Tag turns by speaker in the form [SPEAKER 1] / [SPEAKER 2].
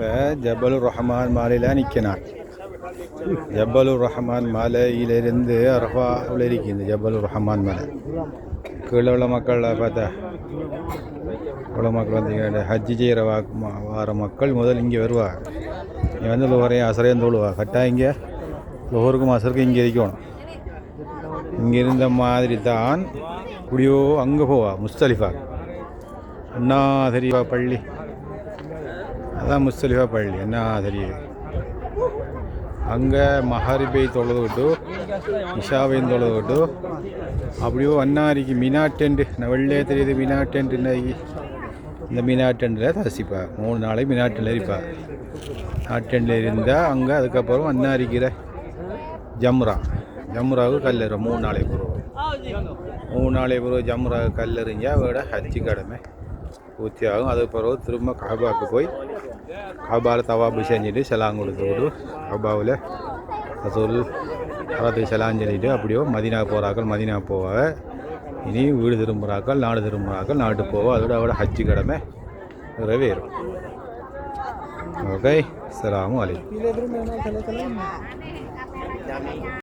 [SPEAKER 1] இப்போ ஜபலுர் ரஹ்மான் மலையில் நிற்கணும். ஜபலுர் ரஹ்மான் மலையிலிருந்து அரஃபாவில் இருக்குது. ஜபலுர் ரஹ்மான் மலை கீழே உள்ள மக்கள் பார்த்தா இவ்வளோ மக்கள் வந்து ஹஜ்ஜி செய்கிற வார மக்கள் முதல் இங்கே வருவாங்க. இங்கே வந்து லோரையும் அசரையும் தோழுவாங்க. கரெக்டாக இங்கே லோருக்கும் அசருக்கும் இங்கே இருக்கணும். இங்கே இருந்த மாதிரி தான் குடியோ அங்கே போவா முஸ்தலிஃபா. என்ன தெரியுவா பள்ளி, அதான் முஸ்தலிஃபா பள்ளி. என்ன தெரியுது அங்கே மஹரிபை தொழுது விட்டு இஷாவையும் தொழுது விட்டு அப்படியோ அன்னாரிக்கு மினா டென்ட் வெள்ளையே தெரியுது. மினா டென்ட் இந்த மினா டென்ட்டில் தரிசிப்பா 3 நாளைக்கு மினா டென்ட்டில் இருப்பா. டென்ட்டில் இருந்தால் அங்கே அதுக்கப்புறம் அன்னாரிக்கிற ஜம்ராவுக்கு கல்லெற 3 நாளைக்கு பிறகு 3 நாளைக்கு பிறகு ஜம்ராவுக்கு கல்லெறிஞ்சால் அவரோட ஹஜ்ஜி கடமை பூர்த்தி ஆகும். அதுக்கு பிறகு திரும்ப கபாவுக்கு போய் கபாவில் தவாபு செஞ்சுட்டு செலாங் கொடுத்து விட்டு கபாவில் ரசூல் அறத்துக்கு செலாங் சொல்லிட்டு அப்படியோ மதினா போகிறாக்கள் மதினா போவாங்க. இனி வீடு திரும்புகிறாக்கள் நாடு திரும்புகிறாக்கள் நாட்டு போவோம். அதோட அவட ஹஜ்ஜி கடமை நிறைவேறும். ஓகே, அஸ்ஸலாமு அலைக்கும்.